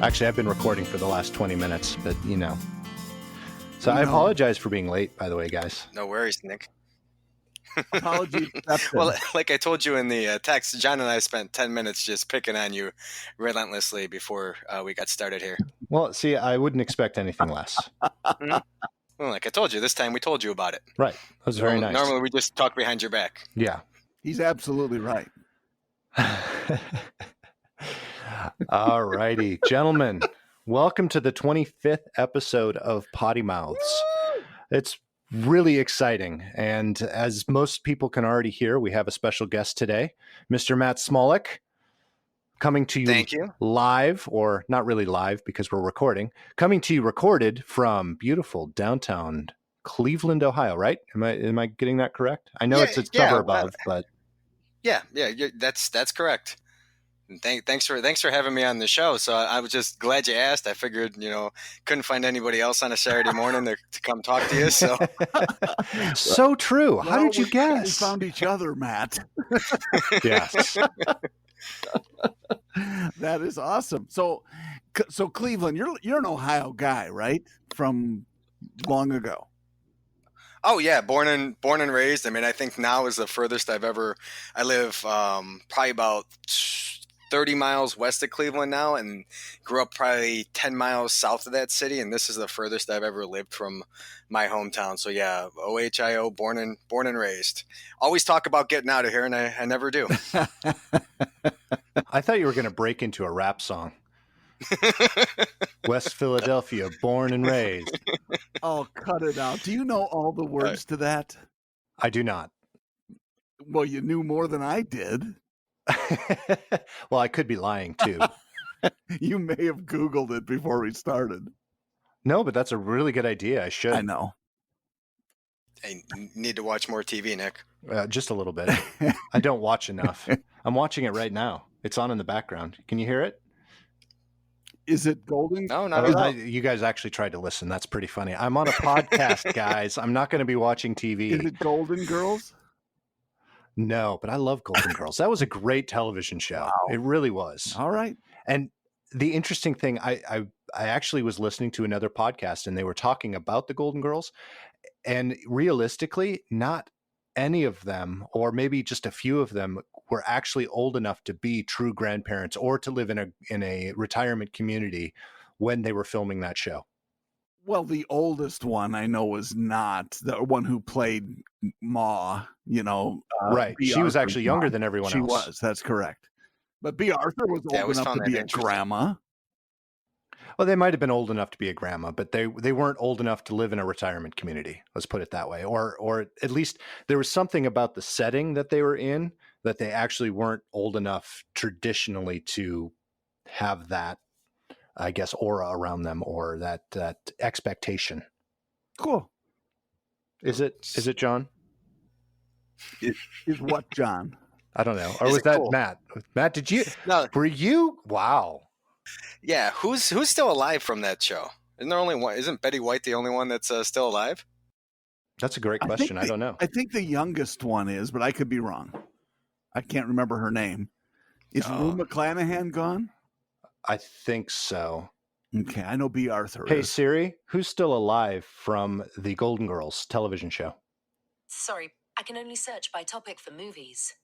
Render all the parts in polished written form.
Actually, I've been recording for the last 20 minutes, but you know. So I No. apologize for being late, by the way, guys. No worries, Nick. Apology accepted. Well, like I told you in the text, John and I spent 10 minutes just picking on you relentlessly before we got started here. Well, see, I wouldn't expect anything less. Well, like I told you, this time we told you about it. Right. That was very nice. Normally we just talk behind your back. Yeah. He's absolutely right. All righty. Gentlemen, welcome to the 25th episode of PoddiMouths. It's really exciting. And as most people can already hear, we have a special guest today, Mr. Matt Smolik, coming to you, Thank you. live, or not really live because we're recording, coming to you recorded from beautiful downtown Cleveland, Ohio, right? Am I getting that correct? I know Yeah, it's a yeah, suburb of, but Yeah, that's correct. And thanks for having me on the show. So I was just glad you asked. I figured, couldn't find anybody else on a Saturday morning to come talk to you. So so true. How Well, did you we guess? found each other, Matt. Yes. That is awesome. So Cleveland, you're an Ohio guy, right? From long ago. Oh yeah, born and raised. I mean, I think now is the furthest I've ever. I live probably about 30 miles west of Cleveland now, and grew up probably 10 miles south of that city. And this is the furthest I've ever lived from my hometown. So yeah, OHIO, born and raised. Always talk about getting out of here, and I never do. I thought you were going to break into a rap song. West Philadelphia, born and raised. Oh, cut it out. Do you know all the words to that? I do not. Well, you knew more than I did. Well, I could be lying too. You may have Googled it before we started. No, but that's a really good idea. I should. I know. I need to watch more TV, Nick. Just a little bit. I don't watch enough. I'm watching it right now. It's on in the background. Can you hear it? Is it Golden? No, not at all. You guys actually tried to listen. That's pretty funny. I'm on a podcast, guys. I'm not going to be watching TV. Is it Golden Girls? No, but I love Golden Girls. That was a great television show. Wow. It really was. All right. And the interesting thing, I actually was listening to another podcast and they were talking about the Golden Girls. And realistically, not any of them, or maybe just a few of them, were actually old enough to be true grandparents or to live in a retirement community when they were filming that show. Well, the oldest one I know was not the one who played Ma, Right. B. She was Arthur's actually younger mom. than everyone She else. was. That's correct. But B. Arthur was Yeah, I old always enough found to that be a interesting. grandma. Well, they might have been old enough to be a grandma, but they weren't old enough to live in a retirement community. Let's put it that way. Or at least there was something about the setting that they were in that they actually weren't old enough traditionally to have that, I guess, aura around them or that expectation. Cool. Is it, John? Is what, John? I don't know. Or Is was it that cool? Matt? Matt, did you? No, Were you? Wow. yeah. Who's still alive from that show? Isn't there only one? Isn't Betty White the only one that's still alive? That's a great question. I don't know. I think the youngest one is, but I could be wrong. I can't remember her name. Is Rue McClanahan gone? I think so. Okay, I know B. Arthur Hey, is. Siri, who's still alive from the Golden Girls television show? Sorry, I can only search by topic for movies.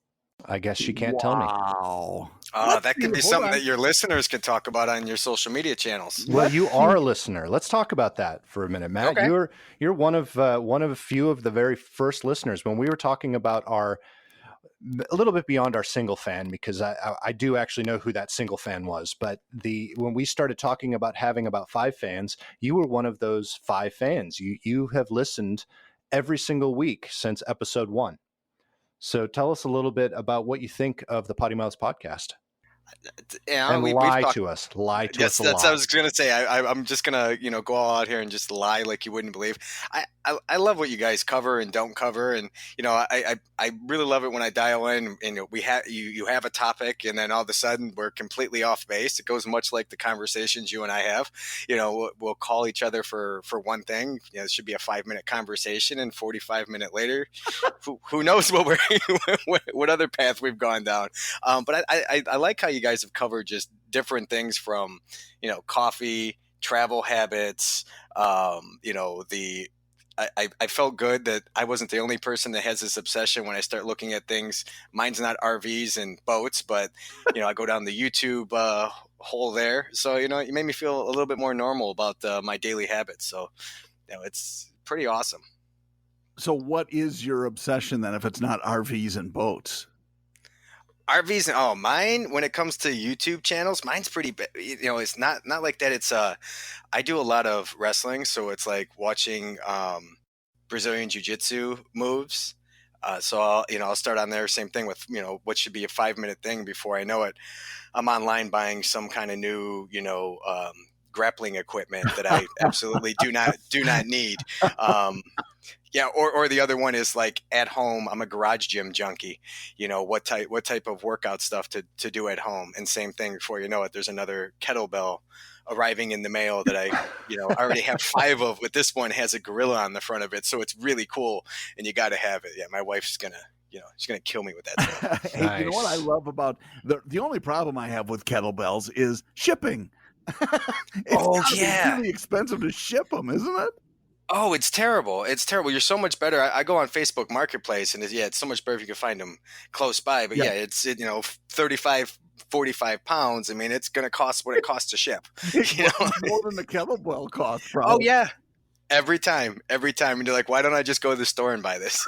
I guess she can't tell me. Wow. That could be Hold something on. that your listeners can talk about on your social media channels. Well, you are a listener. Let's talk about that for a minute, Matt. Okay. You're one of a few of the very first listeners when we were talking about a little bit beyond our single fan, because I do actually know who that single fan was. But when we started talking about having about 5 fans, you were one of those 5 fans. You have listened every single week since episode 1. So tell us a little bit about what you think of the PoddiMouths podcast. Yeah, And we've lie talked- to us. Lie to Yes, us a that's lot. what I was gonna say. I'm just gonna go all out here and just lie like you wouldn't believe. I love what you guys cover and don't cover, and I really love it when I dial in and we have you have a topic, and then all of a sudden we're completely off base. It goes much like the conversations you and I have. We'll call each other for one thing. It should be a 5-minute conversation, and 45 minutes later, who knows what other path we've gone down. But I like how you guys have covered just different things from, coffee, travel habits, I felt good that I wasn't the only person that has this obsession when I start looking at things. Mine's not RVs and boats, but, I go down the YouTube hole there. So, you made me feel a little bit more normal about my daily habits. So, it's pretty awesome. So what is your obsession then if it's not RVs and boats? RVs and mine, when it comes to YouTube channels, mine's pretty it's not like that. It's I do a lot of wrestling, so it's like watching Brazilian jiu-jitsu moves. So I'll start on there, same thing with, what should be a 5-minute thing. Before I know it, I'm online buying some kind of new, grappling equipment that I absolutely do not need. Yeah, or the other one is like at home. I'm a garage gym junkie. What type of workout stuff to do at home, and same thing. Before you know it, there's another kettlebell arriving in the mail that I already have 5 of. But this one has a gorilla on the front of it, so it's really cool, and you got to have it. Yeah, my wife's gonna she's gonna kill me with that stuff. Hey, Nice. You know what I love about the only problem I have with kettlebells is shipping. It's really expensive to ship them, isn't it? Oh, it's terrible. It's terrible. You're so much better. I go on Facebook Marketplace, and it's so much better if you can find them close by. But it's 35, 45 pounds. I mean, it's going to cost what it costs to ship. More than the kettlebell costs, probably. Oh, yeah. Every time. And you're like, why don't I just go to the store and buy this?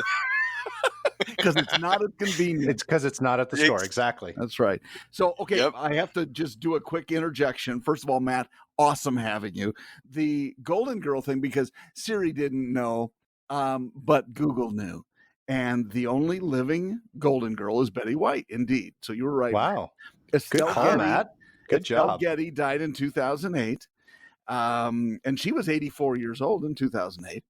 Because it's not as convenient. It's because it's not at the store. Exactly. That's right. So, okay, Yep. I have to just do a quick interjection. First of all, Matt, awesome having you. The Golden Girl thing, because Siri didn't know, but Google knew. And the only living Golden Girl is Betty White, indeed. So you were right. Wow. Estelle Good call, Getty, Matt. Good Estelle job. Getty died in 2008. And she was 84 years old in 2008.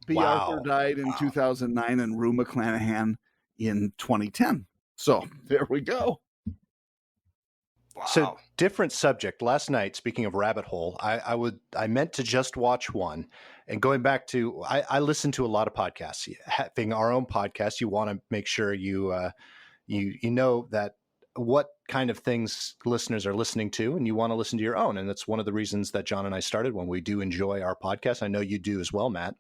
B. Wow. Arthur died in 2009 and Rue McClanahan in 2010. So there we go. Wow. So different subject. Last night, speaking of rabbit hole, I meant to just watch one, and going back to I listen to a lot of podcasts. Having our own podcast, you want to make sure you know that what kind of things listeners are listening to, and you want to listen to your own. And that's one of the reasons that John and I started one. We do enjoy our podcast. I know you do as well, Matt.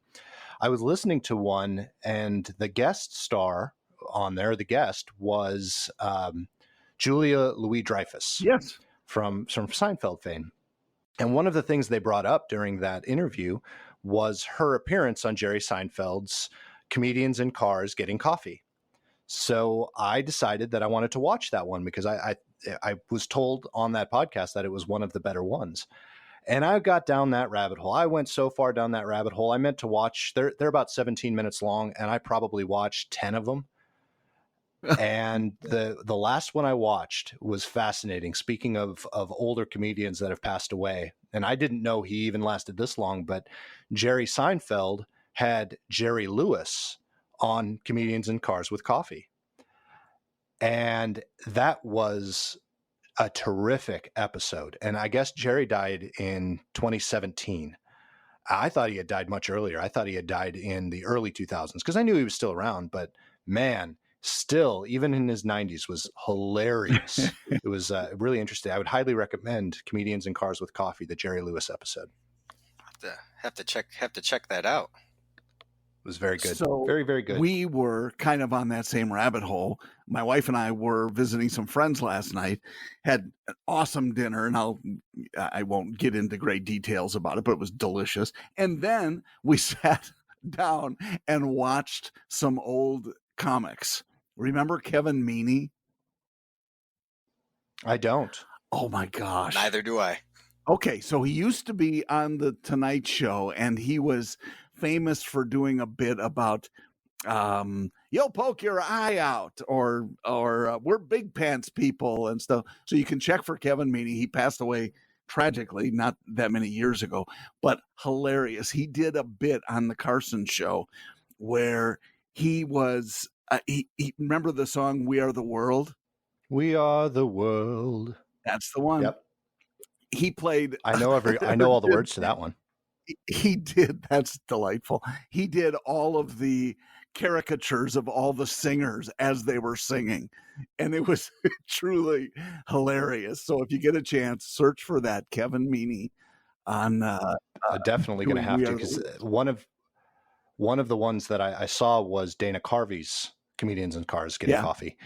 I was listening to one, and the guest star on there, the guest was Julia Louis-Dreyfus. Yes. From Seinfeld fame. And one of the things they brought up during that interview was her appearance on Jerry Seinfeld's Comedians in Cars Getting Coffee. So I decided that I wanted to watch that one because I was told on that podcast that it was one of the better ones. And I got down that rabbit hole. I went so far down that rabbit hole. I meant to watch, they're about 17 minutes long, and I probably watched 10 of them. And the last one I watched was fascinating. Speaking of older comedians that have passed away, and I didn't know he even lasted this long, but Jerry Seinfeld had Jerry Lewis on Comedians in Cars with Coffee. And that was a terrific episode. And I guess Jerry died in 2017. I thought he had died much earlier. I thought he had died in the early 2000s because I knew he was still around, but man, still, even in his 90s, was hilarious. It was really interesting. I would highly recommend Comedians in Cars with Coffee, the Jerry Lewis episode. Have to check that out. It was very good. So very, very good. We were kind of on that same rabbit hole. My wife and I were visiting some friends last night, had an awesome dinner, and I won't get into great details about it, but it was delicious. And then we sat down and watched some old comics. Remember Kevin Meaney? I don't. Oh my gosh. Neither do I. Okay, so he used to be on the Tonight Show, and he was famous for doing a bit about you'll poke your eye out or we're big pants people and stuff. So you can check for Kevin Meaney. He passed away tragically not that many years ago, but hilarious. He did a bit on the Carson Show where he was he remember the song We Are the World? We Are the World. That's the one. Yep. He played I know all the words to that one. He did. That's delightful. He did all of the caricatures of all the singers as they were singing, and it was truly hilarious. So if you get a chance, search for that Kevin Meaney on. Definitely going to have We to, Are because the- one of the ones that I saw was Dana Carvey's Comedians in Cars Getting Yeah. Coffee,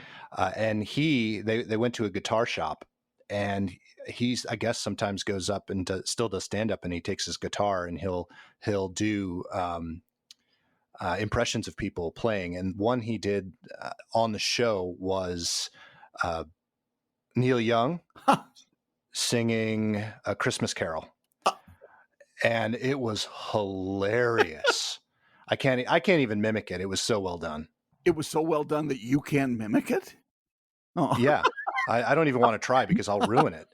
and they went to a guitar shop, and he's, I guess, sometimes goes up and still does stand up, and he takes his guitar and he'll do impressions of people playing, and one he did on the show was Neil Young singing A Christmas Carol, and it was hilarious. I can't even mimic it. It was so well done. It was so well done that you can mimic it. Oh. Yeah, I don't even want to try because I'll ruin it.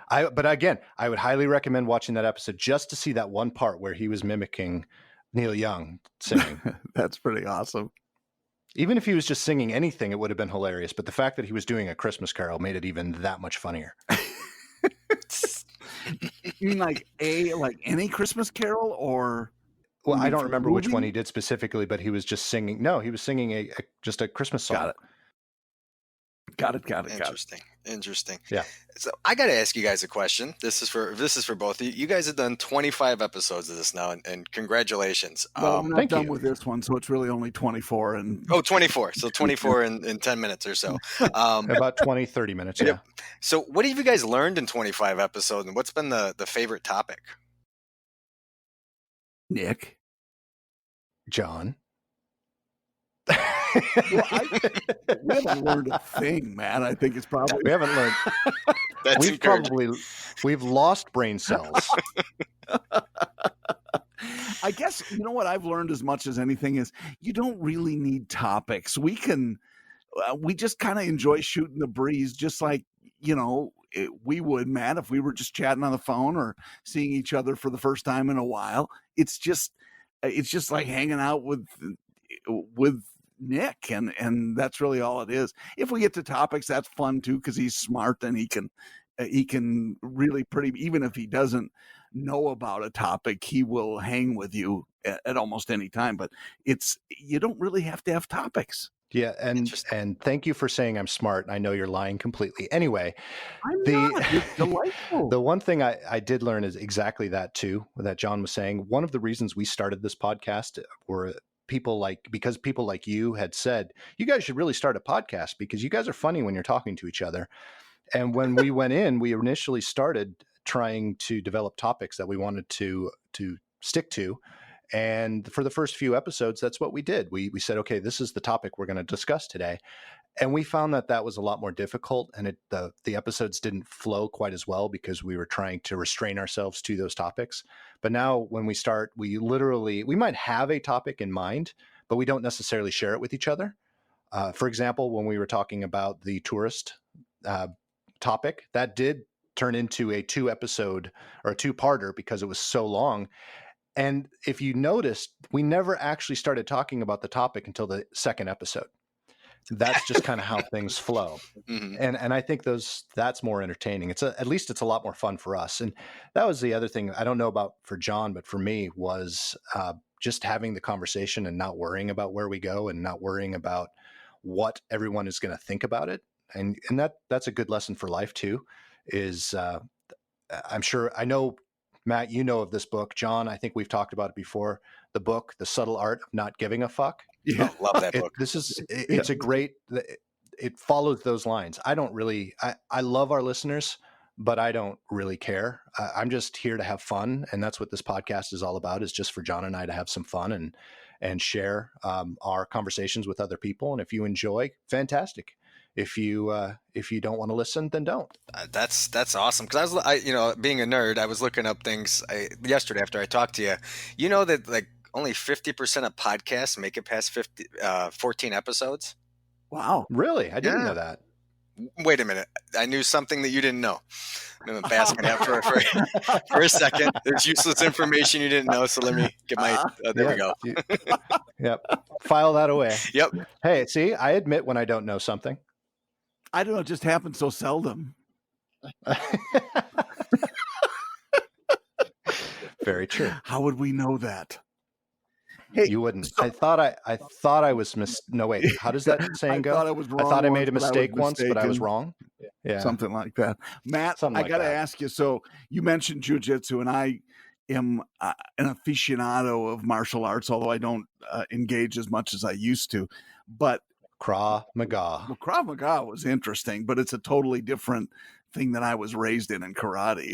But again, I would highly recommend watching that episode just to see that one part where he was mimicking Neil Young singing. That's pretty awesome. Even if he was just singing anything, it would have been hilarious. But the fact that he was doing A Christmas Carol made it even that much funnier. You mean like any Christmas Carol, or? Well, I don't remember which one movie? he did specifically, but he was just singing. No, he was singing just a Christmas song. Got it. Interesting. Yeah. So I got to ask you guys a question. This is for both of you. You guys have done 25 episodes of this now, and congratulations. Well, I'm not thank done you. with this one, so it's really only 24. And 24. So 24 in 10 minutes or so. About 20, 30 minutes. Yeah. So what have you guys learned in 25 episodes, and what's been the favorite topic? Nick, John. well, we haven't learned a thing, man. I think it's probably We haven't learned. That's We've lost brain cells. I guess, you know what I've learned as much as anything is you don't really need topics. We just kind of enjoy shooting the breeze, just like, we would, Matt, if we were just chatting on the phone or seeing each other for the first time in a while. It's just like hanging out with Nick, and that's really all it is. If we get to topics, that's fun too, because he's smart and he can really even if he doesn't know about a topic, he will hang with you at almost any time. But you don't really have to have topics. Yeah, and thank you for saying I'm smart. I know you're lying completely. Anyway, I'm not. It's delightful. The one thing I did learn is exactly that too, that John was saying. One of the reasons we started this podcast were because people like you had said, you guys should really start a podcast because you guys are funny when you're talking to each other. And when we went in, we initially started trying to develop topics that we wanted to stick to. And for the first few episodes, that's what we did. We said, okay, this is the topic we're going to discuss today. And we found that was a lot more difficult, and the episodes didn't flow quite as well because we were trying to restrain ourselves to those topics. But now when we start, we might have a topic in mind, but we don't necessarily share it with each other. For example, when we were talking about the tourist topic, that did turn into a 2-episode or a 2-parter because it was so long. And if you noticed, we never actually started talking about the topic until the second episode. That's just kind of how things flow. Mm-hmm. And I think that's more entertaining. At least it's a lot more fun for us. And that was the other thing I don't know about for John, but for me was just having the conversation and not worrying about where we go and not worrying about what everyone is going to think about it. And that's a good lesson for life too, is I'm sure, I know, Matt, you know of this book. John, I think we've talked about it before. The book, The Subtle Art of Not Giving a Fuck. Yeah, love that book. It's a great, it follows those lines. I love our listeners, but I don't really care. I'm just here to have fun. And that's what this podcast is all about, is just for John and I to have some fun and share our conversations with other people. And if you enjoy, fantastic. If you don't want to listen, then don't. That's awesome. Because being a nerd, I was looking up things yesterday after I talked to you. You know that like only 50% of podcasts make it past 14 episodes. Wow, really? I didn't know that. Wait a minute. I knew something that you didn't know. I'm basking out for a second. There's useless information you didn't know. So let me get my. There we go. Yep. File that away. Yep. Hey, see, I admit when I don't know something. I don't know. It just happens so seldom. Very true. How would we know that? Hey, You wouldn't. so I thought I was no, wait. How does that saying I go? thought I was I wrong thought I once, made a but I was mistake once, but I was mistaken. wrong. Yeah. Something like that. Matt, Something I like got to that. ask you. So you mentioned jujitsu, and I am an aficionado of martial arts, although I don't engage as much as I used to. But Krav Maga. well, Krav Maga was interesting, but it's a totally different thing that I was raised in karate.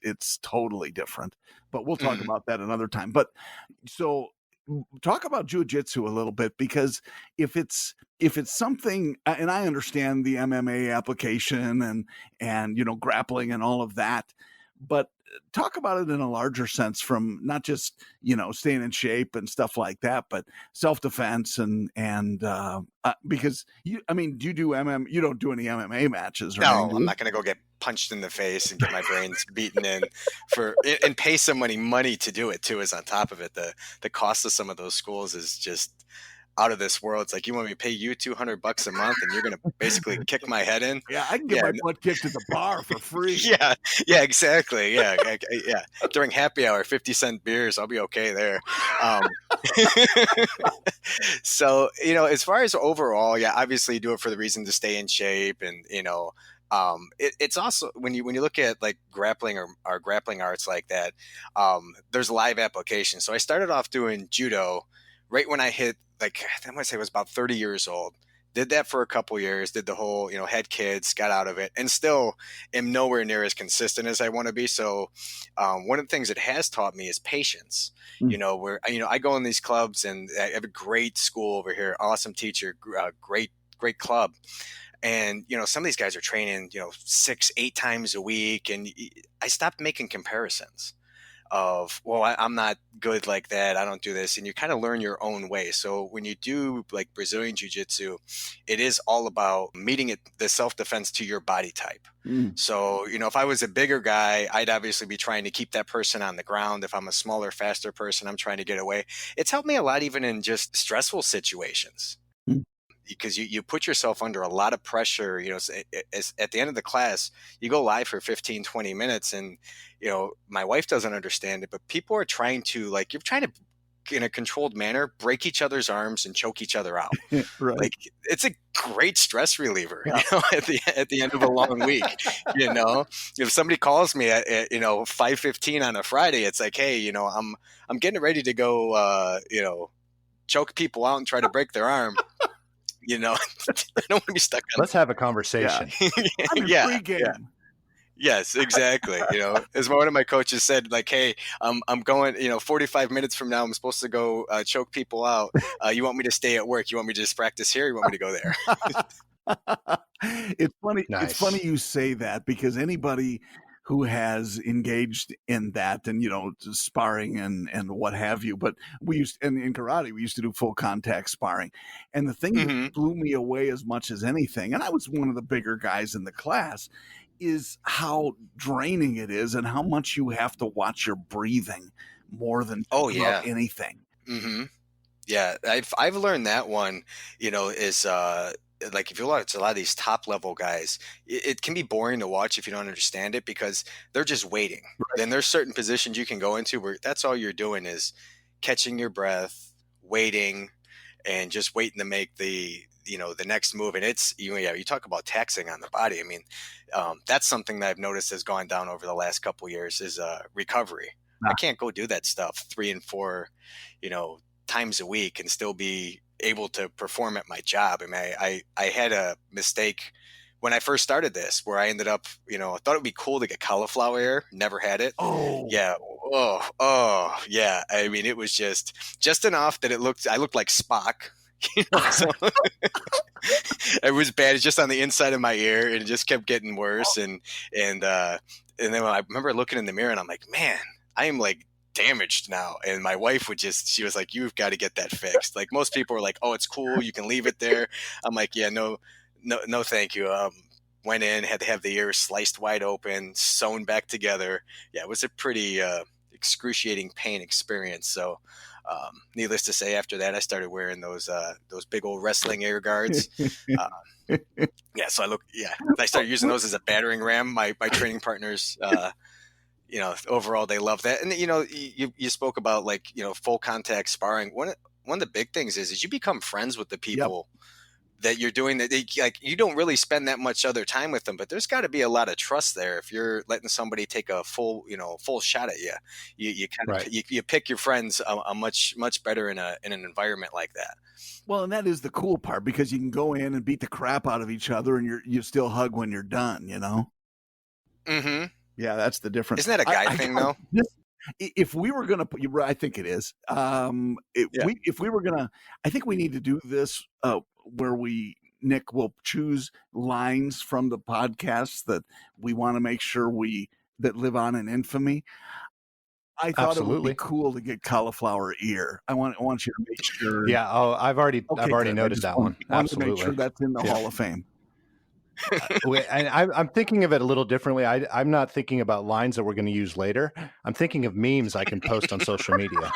It's totally different. But we'll talk Mhm. about that another time. But so talk about jujitsu a little bit, because if it's something, and I understand the MMA application and grappling and all of that, but talk about it in a larger sense, from not just staying in shape and stuff like that, but self-defense and because do you do you don't do any MMA matches or anything, No, do I'm you? not going to go get punched in the face and get my brains beaten in and pay somebody money to do it too. Is on top of it, the cost of some of those schools is just out of this world. It's like, you want me to pay you $200 a month and you're going to basically kick my head in? Yeah, I can get Yeah, my butt kicked at the bar for free. yeah, yeah, exactly. Yeah, yeah. During happy hour, 50-cent beers, I'll be okay there. Um, so, as far as overall, yeah, obviously you do it for the reason to stay in shape, and it's also when you look at like grappling or grappling arts like that, there's live application. So I started off doing judo right when I hit, like, I want to say I was about 30 years old. Did that for a couple years, did the whole, had kids, got out of it, and still am nowhere near as consistent as I want to be. So one of the things it has taught me is patience. Mm. Where I go in these clubs, and I have a great school over here, awesome teacher, great club. And some of these guys are training 6-8 times a week, and I stopped making comparisons of, well, I'm not good like that, I don't do this, and you kind of learn your own way. So when you do like Brazilian jiu-jitsu, it is all about meeting the self-defense to your body type. Mm. So if I was a bigger guy, I'd obviously be trying to keep that person on the ground. If I'm a smaller, faster person, I'm trying to get away. It's helped me a lot, even in just stressful situations, Mm. because you put yourself under a lot of pressure. At the end of the class, you go live for 15-20 minutes, and my wife doesn't understand it, but people are trying to, like, you're trying to, in a controlled manner, break each other's arms and choke each other out. Right. Like, it's a great stress reliever. Yeah. At the end of a long week. If somebody calls me at 5:15 on a Friday, it's like, hey, I'm getting ready to go choke people out and try to break their arm. I don't want to be stuck on. Let's have a conversation. I'm in Yeah, pregame. yeah. Yes, exactly. As one of my coaches said, like, hey, I'm going, 45 minutes from now, I'm supposed to go choke people out. You want me to stay at work? You want me to just practice here? You want me to go there? It's funny. It's Nice. funny you say that, because anybody who has engaged in that and sparring and what have you, but we used, and in karate we used to do full contact sparring, and the thing Mhm. that blew me away as much as anything, and I was one of the bigger guys in the class, is how draining it is and how much you have to watch your breathing more than Oh, just yeah. about anything. Mm-hmm. Yeah, I've learned that one, is like, if you watch a lot of these top level guys, it can be boring to watch if you don't understand it, because they're just waiting. Then there's certain positions you can go into where that's all you're doing is catching your breath, waiting, and just waiting to make the next move. And it's you talk about taxing on the body. I mean, that's something that I've noticed has gone down over the last couple years is recovery. I can't go do that stuff 3 and 4 times a week and still be able to perform at my job. I mean, I had a mistake when I first started this, where I ended up, I thought it'd be cool to get cauliflower ear. Never had it. Oh, Yeah. Oh, yeah. I mean, it was just enough that I looked like Spock. So it was bad. It's just on the inside of my ear, and it just kept getting worse. And then I remember looking in the mirror, and I'm like, man, I am like damaged now. And my wife she was like, you've got to get that fixed. Like, most people are like, oh, it's cool, you can leave it there. I'm like, yeah, no, thank you. Went in, had to have the ear sliced wide open, sewn back together. Yeah, it was a pretty excruciating pain experience. So needless to say, after that, I started wearing those big old wrestling ear guards. Yeah, so I started using those as a battering ram. My training partners overall they love that. And you spoke about like full contact sparring. One of the big things is you become friends with the people that you're doing that. Like you don't really spend that much other time with them, but there's got to be a lot of trust there. If you're letting somebody take a full shot at you kind of you pick your friends a much better in an environment like that. Well, and that is the cool part, because you can go in and beat the crap out of each other, and you still hug when you're done. Mm-hmm. Yeah, that's the difference. Isn't that a guy thing though? If we were going to, I think it is. If we were going to, I think we need to do this where Nick will choose lines from the podcasts that we want to make sure that live on in infamy. I thought it would be cool to get cauliflower ear. I want you to make sure. Yeah. Oh, I've already noticed that one. Absolutely. To make sure that's in the Hall of Fame. And I'm thinking of it a little differently. I'm not thinking about lines that we're going to use later. I'm thinking of memes I can post on social media.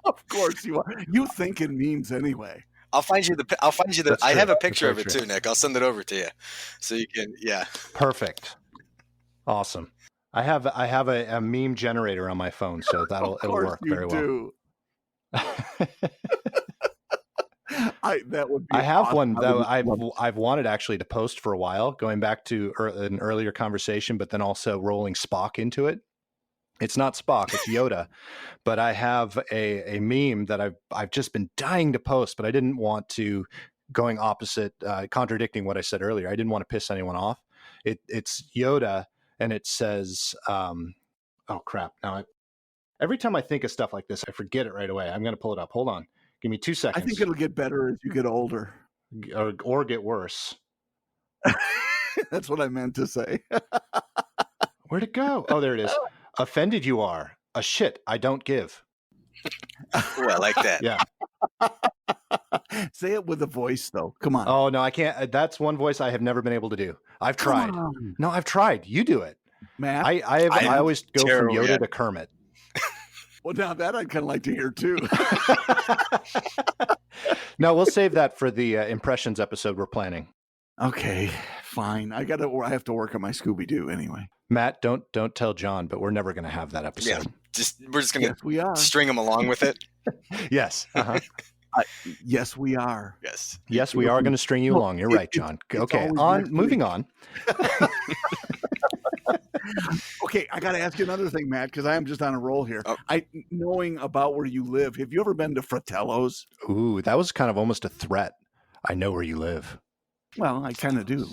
Of course you are. You think in memes anyway. I'll find you the. I have a picture of it too, Nick. I'll send it over to you, so you can. Yeah. Perfect. Awesome. I have a meme generator on my phone, so it'll work very well. That would be I have awesome. one though. I've wanted actually to post for a while, going back to an earlier conversation, but then also rolling Spock into it. It's not Spock, it's Yoda, but I have a meme that I've just been dying to post, but I didn't want to, going opposite, contradicting what I said earlier. I didn't want to piss anyone off. It's Yoda, and it says, oh crap! Now every time I think of stuff like this, I forget it right away. I'm going to pull it up. Hold on. Give me 2 seconds. I think it'll get better as you get older. Or get worse. That's what I meant to say. Where'd it go? Oh, there it is. Offended you are. A shit I don't give. Ooh, I like that. Yeah. Say it with a voice, though. Come on. Oh, no, I can't. That's one voice I have never been able to do. I've tried. No, I've tried. You do it. Matt? I always go from Yoda to Kermit. Well, now that I'd kind of like to hear too. No, we'll save that for the impressions episode we're planning. Okay, fine. I have to work on my Scooby-Doo anyway. Matt, don't tell John, but we're never going to have that episode. Yeah, we're just going to string him along with it. Yes. Uh-huh. Yes, we are. Yes, we are going to string you along. You're right, John. Okay, moving on. Okay, I got to ask you another thing, Matt, because I am just on a roll here. Oh. Knowing about where you live, have you ever been to Fratello's? Ooh, that was kind of almost a threat. I know where you live. Well, I kind of do.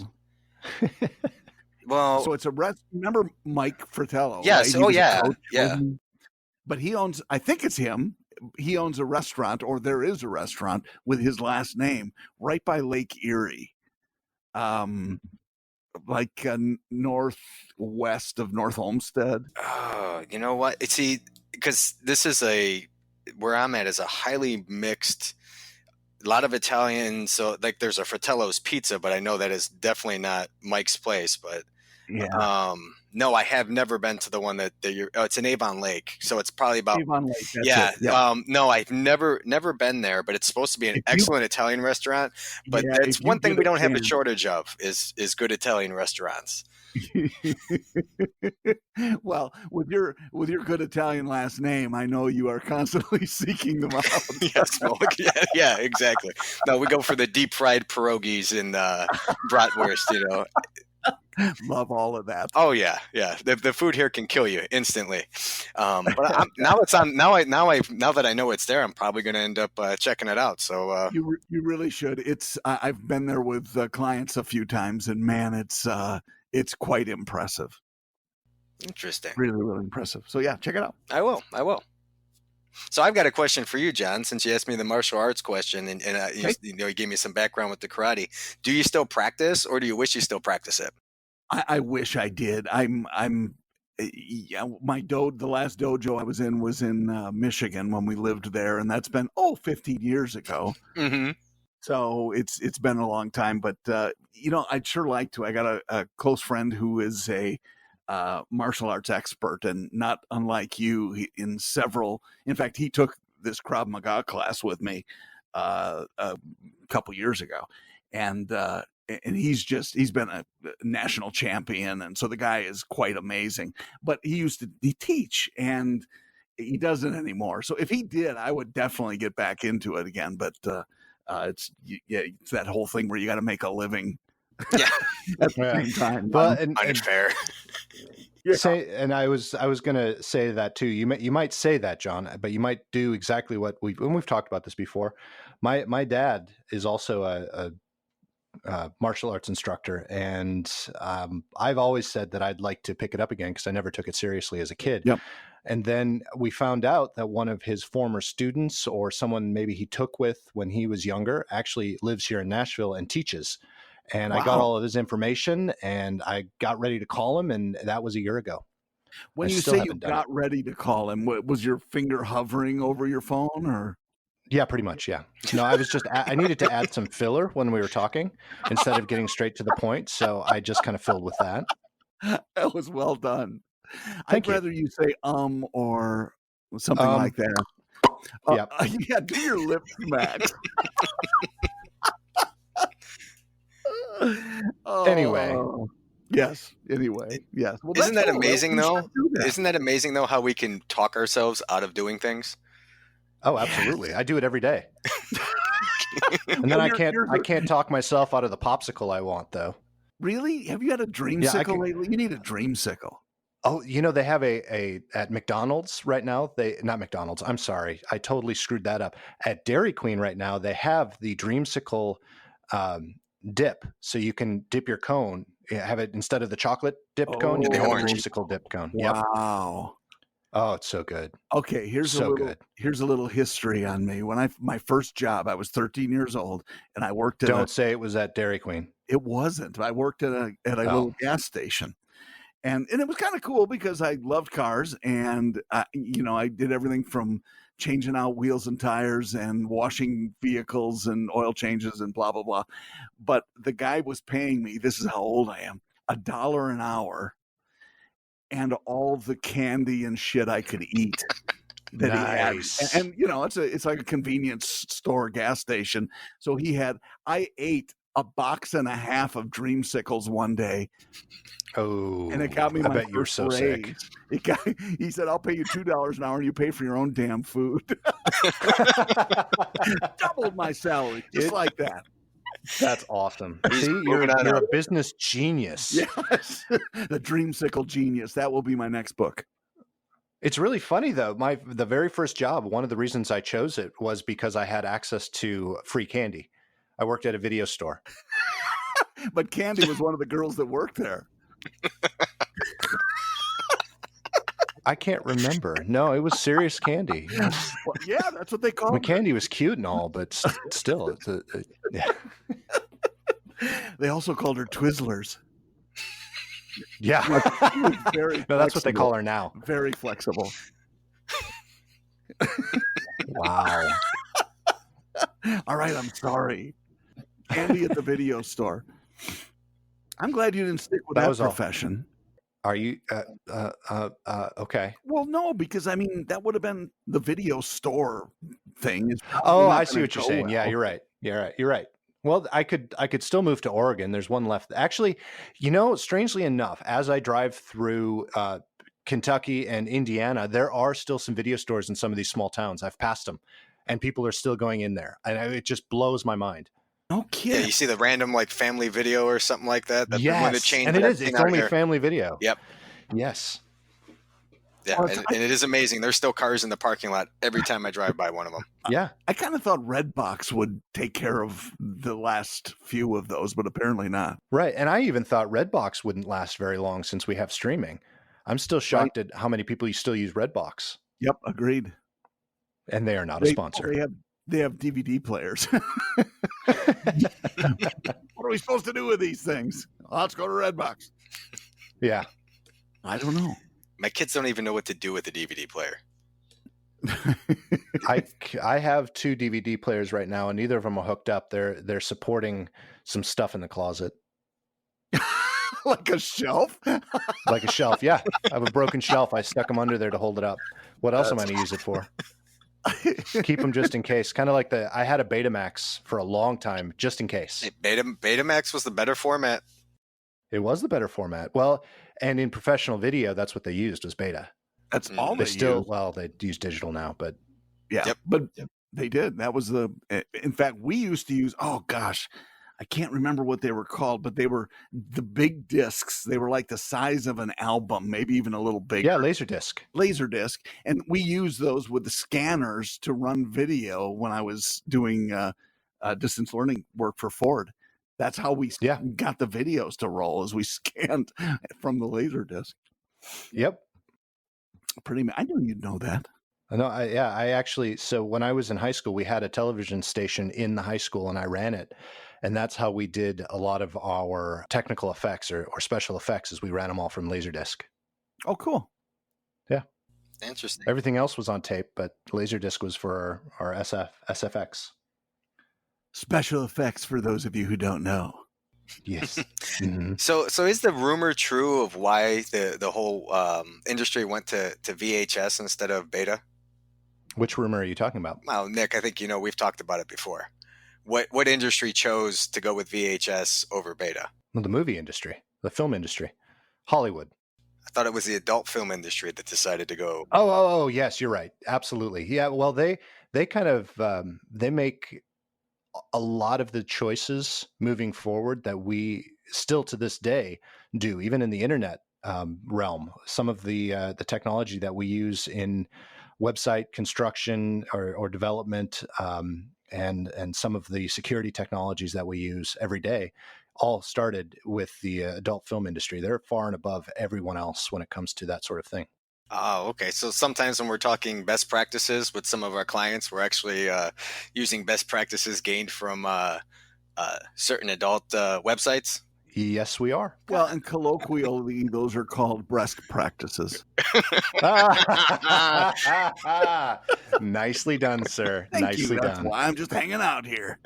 Well, so it's a remember Mike Fratello? Yes. Right? Oh, yeah. But he owns, I think it's him. He owns a restaurant, or there is a restaurant with his last name right by Lake Erie. Like northwest of North Olmsted. Oh, you know what? See, because this is where I'm at is a highly mixed, a lot of Italian. So like there's a Fratello's Pizza, but I know that is definitely not Mike's place. But no, I have never been to the one that you're. Oh, it's in Avon Lake, so it's probably about Avon Lake. That's it. No, I've never been there, but it's supposed to be an excellent Italian restaurant. But that's one thing we don't have a shortage of is good Italian restaurants. Well, with your good Italian last name, I know you are constantly seeking them out. Yes, yeah, exactly. No, we go for the deep fried pierogies and bratwurst. Love all of that. Oh yeah. The food here can kill you instantly. But now that I know it's there, I'm probably going to end up checking it out. So you really should. It's I've been there with clients a few times, and man, it's quite impressive. Interesting. Really, really impressive. So yeah, check it out. I will. So I've got a question for you, John, since you asked me the martial arts question and you gave me some background with the karate. Do you still practice, or do you wish you still practice it? I wish I did. The last dojo I was in Michigan when we lived there, and that's been 15 years ago. Mm-hmm. So it's been a long time, but I'd sure like to. I got a close friend who is a martial arts expert, and not unlike you in fact, he took this Krav Maga class with me a couple years ago, and and he's been a national champion, and so the guy is quite amazing. But he teach, and he doesn't anymore. So if he did, I would definitely get back into it again. But it's that whole thing where you got to make a living. Yeah. At the same time. Well, Unfair. Yeah. And I was going to say that too. You might say that, John, but you might do exactly what we've talked about this before. My dad is also a martial arts instructor, and I've always said that I'd like to pick it up again because I never took it seriously as a kid. Yep. And then we found out that one of his former students, or someone maybe he took with when he was younger, actually lives here in Nashville and teaches. And I got all of his information, and I got ready to call him, and that was a year ago. When you say you got ready to call him, was your finger hovering over your phone, or? Yeah, pretty much. Yeah. No, I was just, I needed to add some filler when we were talking instead of getting straight to the point. So I just kind of filled with that. That was well done. Thank you. I'd rather you say or something like that. Yeah. Yeah, do your lips, Max. Anyway. Yes. Anyway. Yes. Well, isn't that amazing though? Isn't that amazing though? How we can talk ourselves out of doing things? Oh, absolutely. Yes. I do it every day. And then I can't talk myself out of the popsicle I want though. Really? Have you had a dreamsicle lately? You need a dreamsicle. Oh, they have a at McDonald's right now. Not McDonald's. I'm sorry. I totally screwed that up. At Dairy Queen right now, they have the dreamsicle dip. So you can dip your cone, have it instead of the chocolate dip cone, you can have a dreamsicle dip cone. Wow. Yep. Oh, it's so good. Okay, here's a little history on me. When my first job, I was 13 years old, and I worked at Don't say it was at Dairy Queen. It wasn't. I worked at a little gas station. And it was kind of cool because I loved cars, and I did everything from changing out wheels and tires and washing vehicles and oil changes and blah blah blah. But the guy was paying me, this is how old I am, $1 an hour, and all the candy and shit I could eat that nice. he had. And it's like a convenience store gas station. So I ate a box and a half of dreamsicles one day. Oh, and it got me. I bet you were so sick. He said, "I'll pay you $2 an hour, and you pay for your own damn food." Doubled my salary, just like that. That's awesome. See, you're a business genius. Yes, the dreamsicle genius. That will be my next book. It's really funny though. The very first job, one of the reasons I chose it was because I had access to free candy. I worked at a video store. But Candy was one of the girls that worked there. I can't remember. No, it was serious Candy. Well, yeah, that's what they called her. Candy was cute and all, but still. Yeah. They also called her Twizzlers. Yeah. No, that's what they call her now. Very flexible. Wow. All right, I'm sorry. Candy at the video store. I'm glad you didn't stick with that profession. Are you okay? Well, no, because that would have been the video store thing. Oh, I see what you're saying. Yeah, you're right. You're right. Well, I could still move to Oregon. There's one left. Actually, strangely enough, as I drive through Kentucky and Indiana, there are still some video stores in some of these small towns. I've passed them, and people are still going in there, and it just blows my mind. No kidding. Yeah, you see the random Family Video or something like that. Yes, and it is. It's only Family Video. Yep. Yes. Yeah, and it is amazing. There's still cars in the parking lot every time I drive by one of them. Yeah. I kind of thought Redbox would take care of the last few of those, but apparently not. Right, and I even thought Redbox wouldn't last very long since we have streaming. I'm still shocked at how many people still use Redbox. Yep, agreed. And they are not a sponsor. They have DVD players. What are we supposed to do with these things? Let's go to Redbox. Yeah. I don't know. My kids don't even know what to do with the DVD player. I have 2 DVD players right now, and neither of them are hooked up. They're supporting some stuff in the closet. Like a shelf? Like a shelf, yeah. I have a broken shelf. I stuck them under there to hold it up. What else am I going to use it for? Keep them just in case. Kind of like I had a Betamax for a long time, just in case. Hey, Betamax was the better format. It was the better format. Well, and in professional video, that's what they used was beta. That's all They they still, used. well, they use digital now, but Yeah, Yep. but they did. That was in fact, we used to use, oh gosh, I can't remember what they were called, but they were the big discs. They were like the size of an album, maybe even a little bigger. yeah, Laserdisc. And we used those with the scanners to run video when I was doing distance learning work for Ford. That's how we got the videos to roll, as we scanned from the Laserdisc. Yep. I knew you'd know that. No, I actually, so when I was in high school, we had a television station in the high school and I ran it. And that's how we did a lot of our technical effects or special effects, as we ran them all from Laserdisc. Oh, cool. Yeah. Interesting. Everything else was on tape, but Laserdisc was for our SFX. Special effects, for those of you who don't know. Yes. Mm-hmm. So is the rumor true of why the whole industry went to VHS instead of beta? Which rumor are you talking about? Well, Nick, I think we've talked about it before. What industry chose to go with VHS over beta? Well, the movie industry, the film industry, Hollywood. I thought it was the adult film industry that decided to go. Oh, yes, you're right. Absolutely. Yeah. Well, they kind of they make a lot of the choices moving forward that we still to this day do, even in the internet realm. Some of the technology that we use in website construction or development, and some of the security technologies that we use every day, all started with the adult film industry. They're far and above everyone else when it comes to that sort of thing. Oh, okay. So sometimes when we're talking best practices with some of our clients, we're actually using best practices gained from certain adult websites. Yes, we are. Well, and colloquially, those are called breast practices. Nicely done, sir. Thank you. Nicely That's done. why I'm just hanging out here.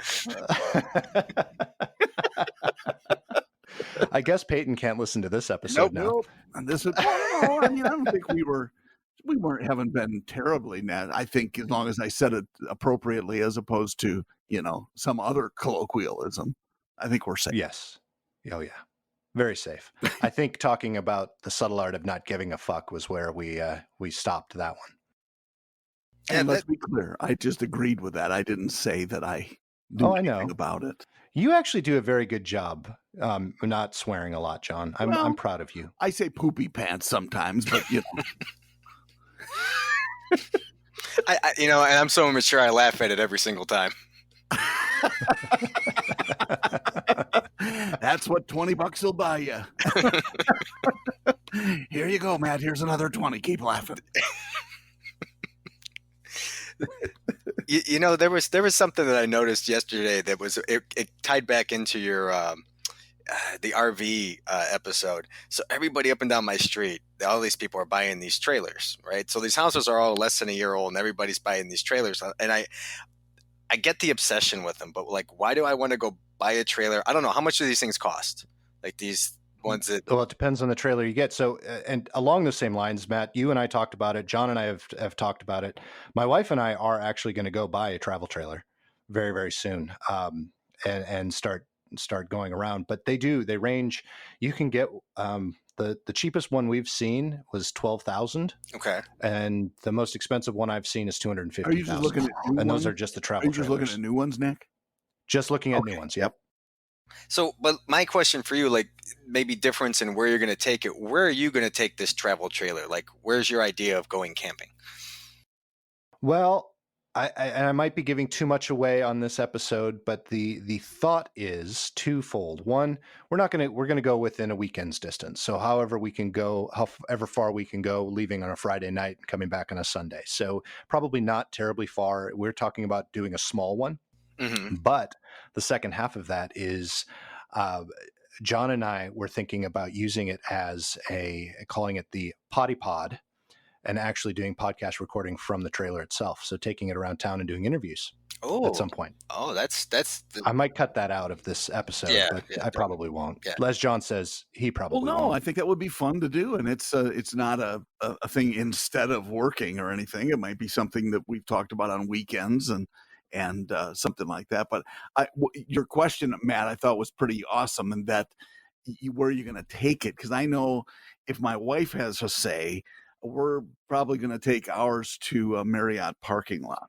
I guess Peyton can't listen to this episode now. Nope. And this is, well, I mean, I don't think we haven't been terribly net. I think as long as I said it appropriately, as opposed to, some other colloquialism, I think we're safe. Yes. Oh, yeah. Very safe. I think talking about the subtle art of not giving a fuck was where we stopped that one. And let's be clear, I just agreed with that. I didn't say that I knew anything about it. You actually do a very good job not swearing a lot, John. I'm proud of you. I say poopy pants sometimes, but I and I'm so immature, I laugh at it every single time. That's what $20 will buy you. Here you go, Matt. Here's another 20. Keep laughing. There was something that I noticed yesterday that was it tied back into your the RV episode. So everybody up and down my street, all these people are buying these trailers, right? So these houses are all less than a year old, and everybody's buying these trailers. And I get the obsession with them, but like, why do I want to go buy a trailer? I don't know. How much do these things cost? Like these ones that... Well, it depends on the trailer you get. So, and along those same lines, Matt, you and I talked about it. John and I have talked about it. My wife and I are actually going to go buy a travel trailer very, very soon, and start going around. But they range. You can get the cheapest one we've seen was $12,000. Okay. And the most expensive one I've seen is $250,000. Are you just looking at new and ones? Those are just the travel trailers. Are you just looking at new ones, Nick? Just looking at new ones. Yep. So, but my question for you, like maybe difference in where you're going to take it. Where are you going to take this travel trailer? Like, where's your idea of going camping? Well, I might be giving too much away on this episode, but the thought is twofold. One, we're going to go within a weekend's distance. So however far we can go, leaving on a Friday night and coming back on a Sunday. So probably not terribly far. We're talking about doing a small one. Mm-hmm. But the second half of that is John and I were thinking about using it as calling it the PoddiPod. and actually doing podcast recording from the trailer itself. So taking it around town and doing interviews Oh, at some point. oh, that's I might cut that out of this episode, Yeah, but yeah, I probably won't. yeah. As John says, he probably Well, no, I won't. think that would be fun to do, and it's not a thing instead of working or anything. It might be something that we've talked about on weekends and something like that. But your question, Matt, I thought was pretty awesome, and that where are you going to take it? Because I know if my wife has a say, we're probably going to take ours to a Marriott parking lot.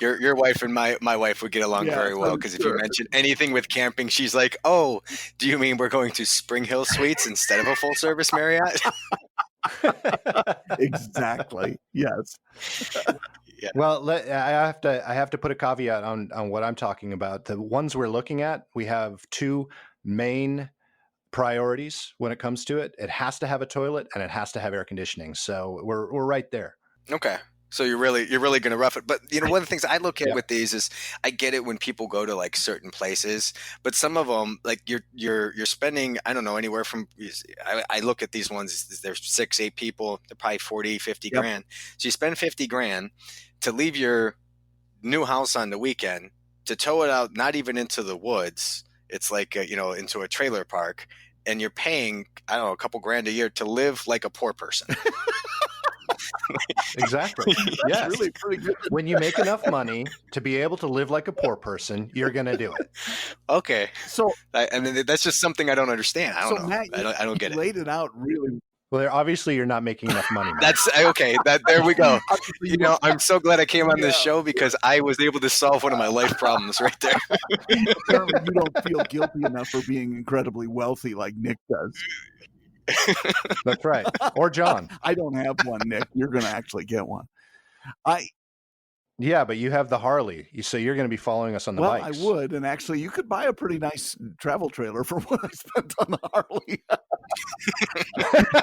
Your wife and my wife would get along Yeah, very well, I'm because if you sure. mention anything with camping, she's like, "Oh, do you mean we're going to Spring Hill Suites instead of a full service Marriott?" Exactly. Yes. Yeah. Well, I have to put a caveat on what I'm talking about. The ones we're looking at, we have two main priorities when it comes to it. It has to have a toilet and it has to have air conditioning. So we're right there. Okay. So you're really going to rough it. But one of the things I look at Yeah. with these is I get it when people go to like certain places, but some of them, like you're spending, I don't know, anywhere from, I look at these ones, there's 6-8 people, they're probably 40, 50 Yep. grand. So you spend 50 grand to leave your new house on the weekend, to tow it out, not even into the woods. It's like, into a trailer park, and you're paying, I don't know, a couple grand a year to live like a poor person. Exactly. That's Yes. really pretty good. When you make enough money to be able to live like a poor person, you're going to do it. Okay. So, I mean, that's just something I don't understand. I don't know. Matt, I don't get you it. laid it out really. Well, obviously you're not making enough money. Matt. That's okay. There we go. Obviously, I'm so glad I came on this Yeah. show, because I was able to solve one of my life problems right there. apparently you don't feel guilty enough for being incredibly wealthy like Nick does. That's right. Or John. I don't have one, Nick. You're going to actually get one. Yeah, but you have the Harley, so you're going to be following us on the bikes. I would, and actually, you could buy a pretty nice travel trailer for what I spent on the Harley.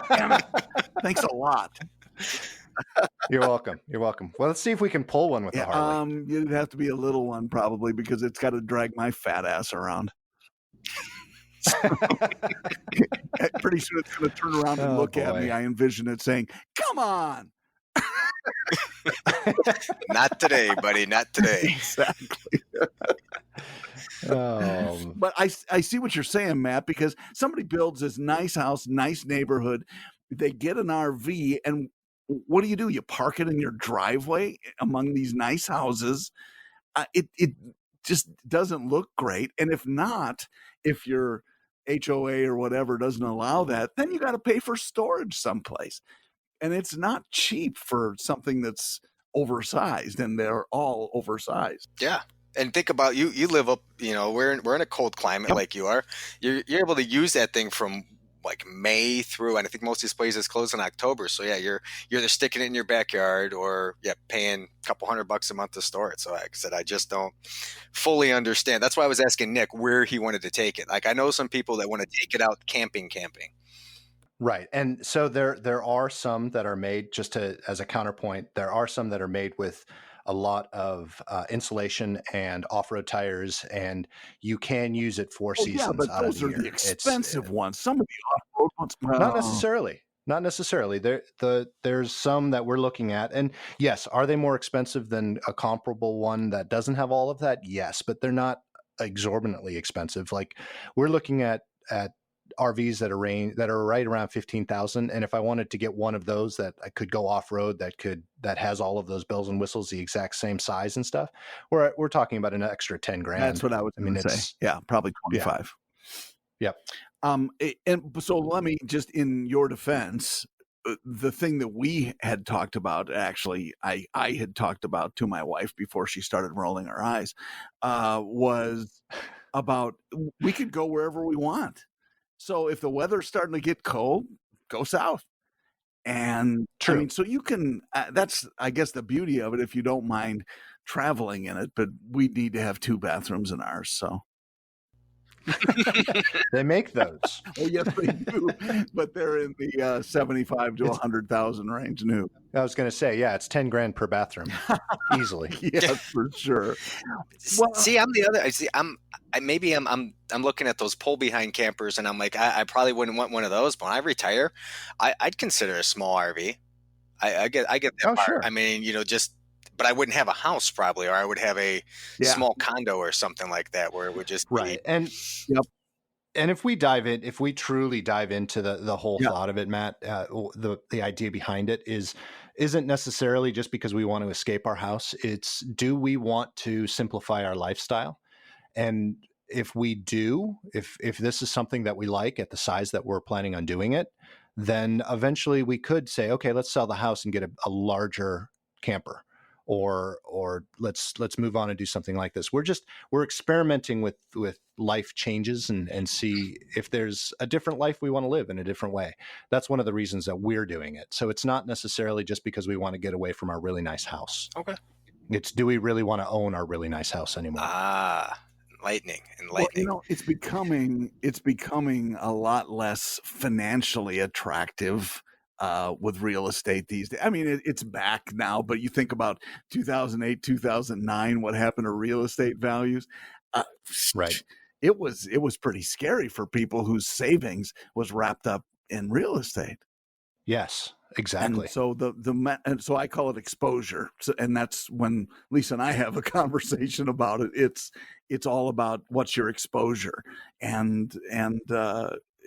Damn it. Thanks a lot. You're welcome. You're welcome. Well, let's see if we can pull one with the Harley. You'd have to be a little one probably, because it's got to drag my fat ass around. Pretty soon it's going to turn around and look at me. I envision it saying, "Come on." Not today, buddy. Not today. Exactly. But I see what you're saying, Matt, because somebody builds this nice house, nice neighborhood. They get an RV, and what do? You park it in your driveway among these nice houses. It just doesn't look great. And if your HOA or whatever doesn't allow that, then you got to pay for storage someplace. And it's not cheap for something that's oversized, and they're all oversized. Yeah. And think about you live up, we're in a cold climate. Yep. Like you are. You're able to use that thing from like May through, and I think most of these places close in October. So yeah, you're either sticking it in your backyard or paying a couple $100 a month to store it. So like I said, I just don't fully understand. That's why I was asking Nick where he wanted to take it. Like I know some people that want to take it out camping. Right. And so there are some that are made, just as a counterpoint, there are some that are made with a lot of insulation and off-road tires, and you can use it for seasons. Yeah, but out those of are the the year. expensive ones. Some of the off-road ones. Not necessarily. Not necessarily. There's some that we're looking at, and yes, are they more expensive than a comparable one that doesn't have all of that? Yes, but they're not exorbitantly expensive. Like we're looking at RVs that are right around 15,000, and if I wanted to get one of those that I could go off road, that has all of those bells and whistles, the exact same size and stuff, we're talking about an extra 10 grand. That's what I was going to say. Yeah, probably 25. Yep. And so let me just, in your defense, the thing that we had talked about, actually, I had talked about to my wife before she started rolling her eyes, was about we could go wherever we want. So if the weather's starting to get cold, go south. And true. I mean, so you can, that's, I guess, the beauty of it, if you don't mind traveling in it, but we need to have 2 bathrooms in ours. So. They make those. Oh, yes, they do. But they're in the 75 to 100,000 range new. I was going to say, yeah, it's 10 grand per bathroom, easily. Yes, for sure. Well, See, I'm the other. I see. I'm looking at those pull behind campers, and I'm like, I probably wouldn't want one of those. But when I retire, I'd consider a small RV. I get that Oh, part. sure. I mean, but I wouldn't have a house probably, or I would have a small condo or something like that where it would just Right. be. And Yep. And if we truly dive into the whole thought of it, Matt, the idea behind it isn't necessarily just because we want to escape our house. It's, do we want to simplify our lifestyle? And if we do, if this is something that we like at the size that we're planning on doing it, then eventually we could say, okay, let's sell the house and get a larger camper. Or let's move on and do something like this. We're experimenting with life changes and see if there's a different life we want to live in a different way. That's one of the reasons that we're doing it. So it's not necessarily just because we want to get away from our really nice house. Okay. It's, do we really want to own our really nice house anymore? Enlightening. Well, it's becoming a lot less financially attractive with real estate these days. I mean, it's back now, but you think about 2008, 2009, what happened to real estate values? Right. It was pretty scary for people whose savings was wrapped up in real estate. Yes, exactly. And so and so I call it exposure. So, and that's when Lisa and I have a conversation about it. It's all about what's your exposure, and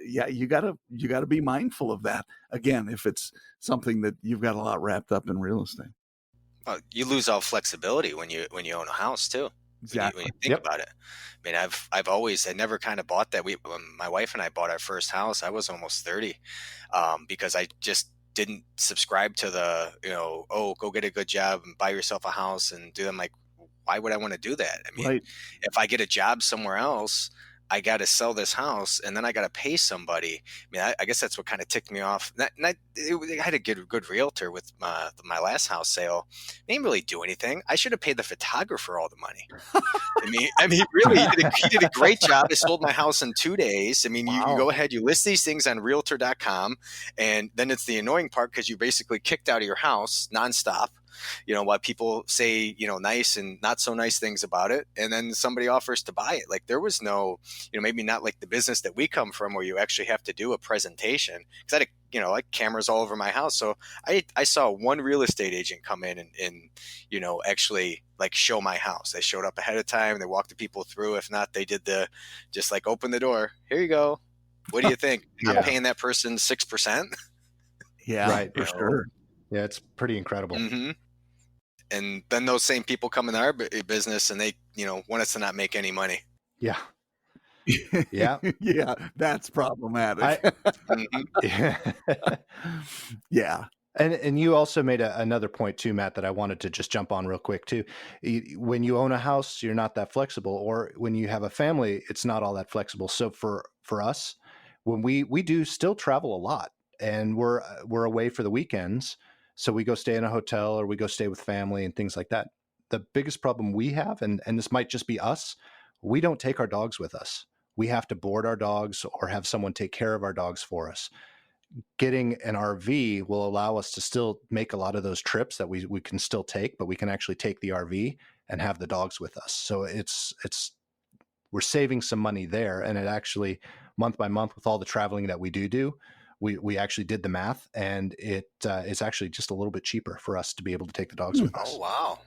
yeah, you gotta be mindful of that. Again, if it's something that you've got a lot wrapped up in real estate, you lose all flexibility when you own a house too. Exactly. When you think about it, I mean, I never kind of bought that. When my wife and I bought our first house, I was almost 30, because I just didn't subscribe to the, go get a good job and buy yourself a house and do them. Like, why would I want to do that? I mean, if I get a job somewhere else, I got to sell this house and then I got to pay somebody. I mean, I guess that's what kind of ticked me off. And I had a good realtor with my last house sale. They didn't really do anything. I should have paid the photographer all the money. I mean, really, he did a great job. I sold my house in 2 days. I mean, you go ahead, you list these things on realtor.com, and then it's the annoying part because you basically kicked out of your house nonstop. While people say, nice and not so nice things about it. And then somebody offers to buy it. Like, there was no, maybe not like the business that we come from where you actually have to do a presentation. Because I had, like cameras all over my house. So I saw one real estate agent come in and actually like show my house. They showed up ahead of time. They walked the people through. If not, they did just like open the door. Here you go. What do you think? I'm paying that person 6%. Yeah, right. For sure. Yeah, it's pretty incredible. Mm-hmm. And then those same people come in our business and they, want us to not make any money. Yeah. Yeah. Yeah. That's problematic. Yeah. And you also made another point too, Matt, that I wanted to just jump on real quick too. When you own a house, you're not that flexible, or when you have a family, it's not all that flexible. So for us, when we do still travel a lot, and we're away for the weekends, so we go stay in a hotel or we go stay with family and things like that. The biggest problem we have, and this might just be us, we don't take our dogs with us. We have to board our dogs or have someone take care of our dogs for us. Getting an RV will allow us to still make a lot of those trips that we can still take, but we can actually take the RV and have the dogs with us. So we're saving some money there. And it actually, month by month, with all the traveling that we do, we actually did the math, and it's actually just a little bit cheaper for us to be able to take the dogs with us. Oh, wow.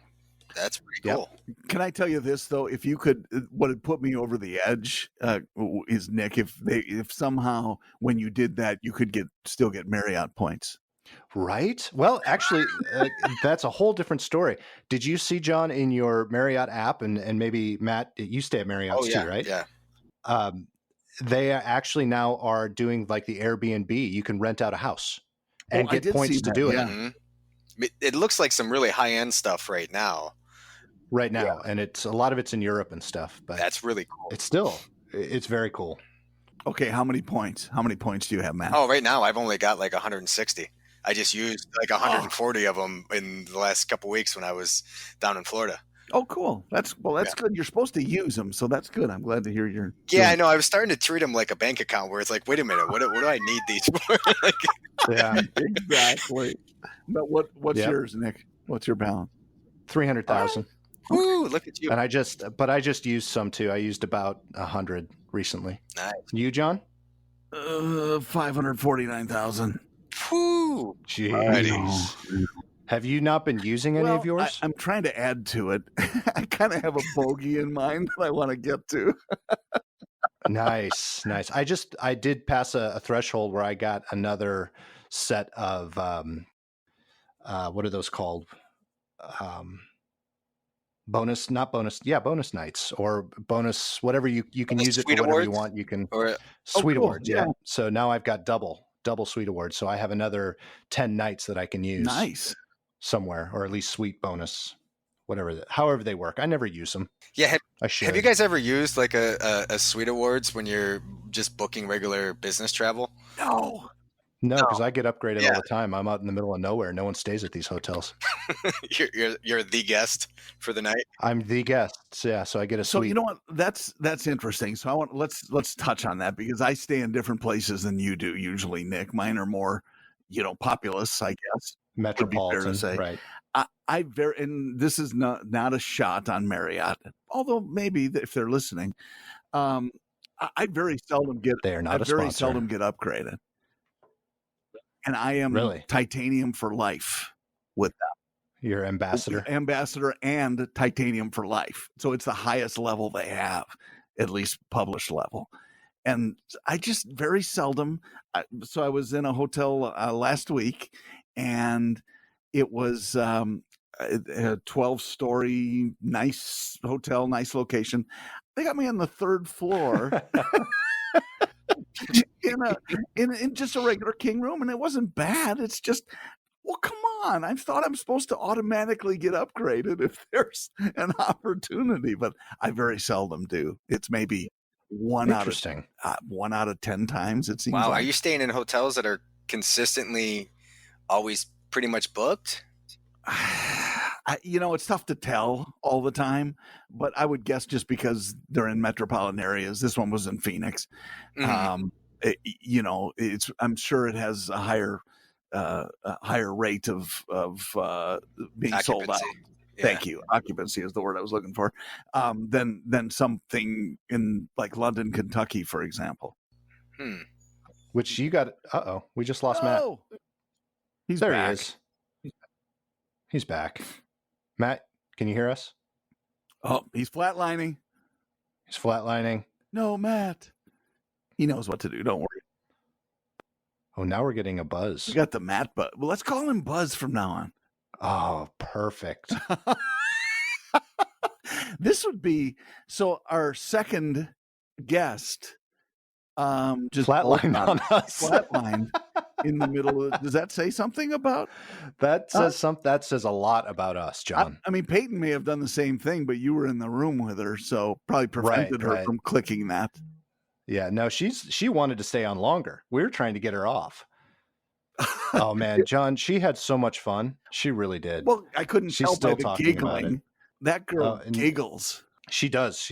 That's pretty cool. Yep. Can I tell you this though? If you could, what had put me over the edge is, Nick, if somehow when you did that, you could still get Marriott points. Right. Well, actually, that's a whole different story. Did you see, John, in your Marriott app, and maybe Matt, you stay at Marriott too, right? Yeah. They actually now are doing like the Airbnb. You can rent out a house and get points to do it. Yeah. Mm-hmm. It looks like some really high end stuff right now. Yeah. And a lot of it's in Europe and stuff, but that's really cool. It's very cool. Okay. How many points do you have, Matt? Oh, right now I've only got like 160. I just used like 140 of them in the last couple of weeks when I was down in Florida. Oh, cool. That's good. You're supposed to use them, so that's good. I'm glad to hear you're. Yeah, I know. I was starting to treat them like a bank account, where it's like, wait a minute, what do I need these for? Like, Yeah, Exactly. But what's Yep. yours, Nick? What's your balance? 300,000. woo, look at you. And I just used some too. I used about 100 recently. Nice. You, John? 549,000. Woo. Jeez. Have you not been using any of yours? I'm trying to add to it. I kind of have a bogey in mind that I want to get to. Nice. I did pass a threshold where I got another set of what are those called? Bonus nights or bonus, whatever you can use it for whatever you want. You can Sweet cool. Awards. Yeah. So now I've got double Sweet Awards. So I have another 10 nights that I can use. Nice. Somewhere, or at least sweet bonus, however they work. I never use them. Yeah. I should. Have you guys ever used like a Sweet Awards when you're just booking regular business travel? No, because I get upgraded all the time. I'm out in the middle of nowhere. No one stays at these hotels. you're the guest for the night. I'm the guest. Yeah, so I get a so suite. you know what? That's interesting. So let's touch on that because I stay in different places than you do usually, Nick. Mine are more, populous, I guess. Metropolitan, to say. Right? And this is not a shot on Marriott, although maybe if they're listening, I very seldom get. They are not a very sponsor. seldom get upgraded, and I am Really titanium for life with them. Your ambassador and titanium for life. So it's the highest level they have, at least published level. And I just very seldom. So I was in a hotel last week, and it was a 12-story, nice hotel, nice location. They got me on the third floor in just a regular king room, and it wasn't bad. It's just, well, come on. I thought I'm supposed to automatically get upgraded if there's an opportunity, but I very seldom do. It's maybe one out of 10 times, it seems. Wow, like. Are you staying in hotels that are consistently always pretty much booked? It's tough to tell all the time, but I would guess just because they're in metropolitan areas. This one was in Phoenix. Mm-hmm. I'm sure it has a higher rate of being Occupancy. sold out. Yeah. Thank you. Occupancy is the word I was looking for. Than something in like London, Kentucky, for example. Which you got. We just lost Matt. He's there. Back. He is. He's back. Matt, can you hear us? Oh, he's flatlining. He's flatlining. No, Matt. He knows what to do. Don't worry. Oh, now we're getting a buzz. We got the Matt buzz. Well, let's call him Buzz from now on. Oh, perfect. This would be our second guest. Just flatlined on us. Flatlined in the middle of. Does that say something about? That says That says a lot about us, John. I mean, Peyton may have done the same thing, but you were in the room with her, so probably prevented her from clicking that. Yeah, no, she wanted to stay on longer. We were trying to get her off. Oh man, John, she had so much fun. She really did. Well, I couldn't She's tell still by the talking giggling. about it. That girl giggles. She does.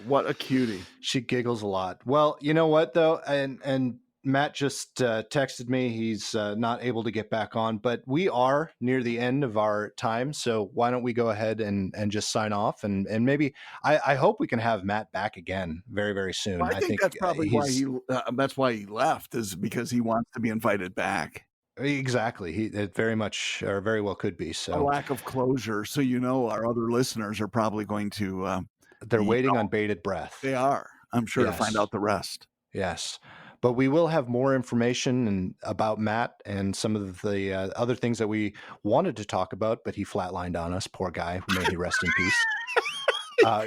What a cutie. She giggles a lot. Well, you know what though, and Matt just texted me. He's not able to get back on, but we are near the end of our time. So why don't we go ahead and just sign off? And maybe I hope we can have Matt back again very, very soon. Well, I think that's probably why he left, is because he wants to be invited back. Exactly. It very much or very well could be. So a lack of closure. So our other listeners are probably going to. They're waiting on bated breath. They are. I'm sure to find out the rest. Yes. But we will have more information about Matt and some of the other things that we wanted to talk about, but he flatlined on us. Poor guy. May he rest in peace.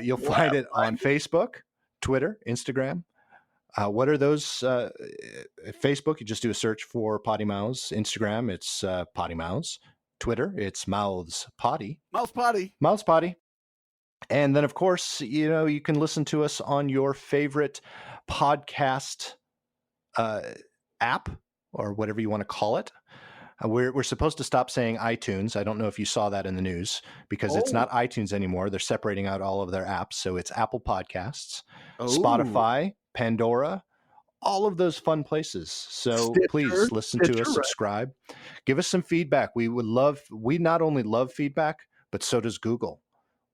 You'll find it on Facebook, Twitter, Instagram. What are those? Facebook, you just do a search for PoddiMouths. Instagram, it's PoddiMouths. Twitter, it's Mouths Poddy. Mouths Poddy. Mouths Poddy. And then, of course, you can listen to us on your favorite podcast app or whatever you want to call it. We're supposed to stop saying iTunes. I don't know if you saw that in the news because it's not iTunes anymore. They're separating out all of their apps. So it's Apple Podcasts, Spotify, Pandora, all of those fun places. So please listen to us, subscribe, give us some feedback. We not only love feedback, but so does Google.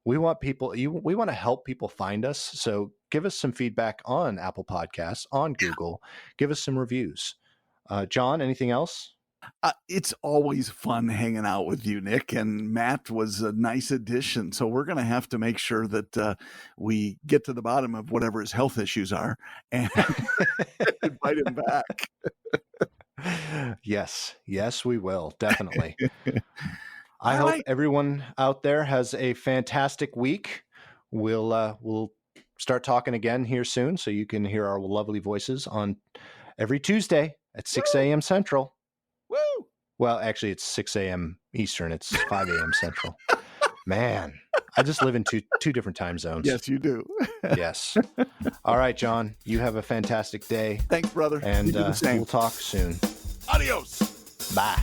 We want we want to help people find us. So give us some feedback on Apple Podcasts, on Google, give us some reviews. John, anything else? It's always fun hanging out with you, Nick, and Matt was a nice addition. So we're going to have to make sure that we get to the bottom of whatever his health issues are and invite him back. Yes, we will. Definitely. I hope everyone out there has a fantastic week. We'll start talking again here soon, so you can hear our lovely voices on every Tuesday at 6 a.m. Central. Woo! Well, actually, it's 6 a.m. Eastern. It's 5 a.m. Central. Man, I just live in two different time zones. Yes, you do. Yes. All right, John, you have a fantastic day. Thanks, brother. And we'll talk soon. Adios. Bye.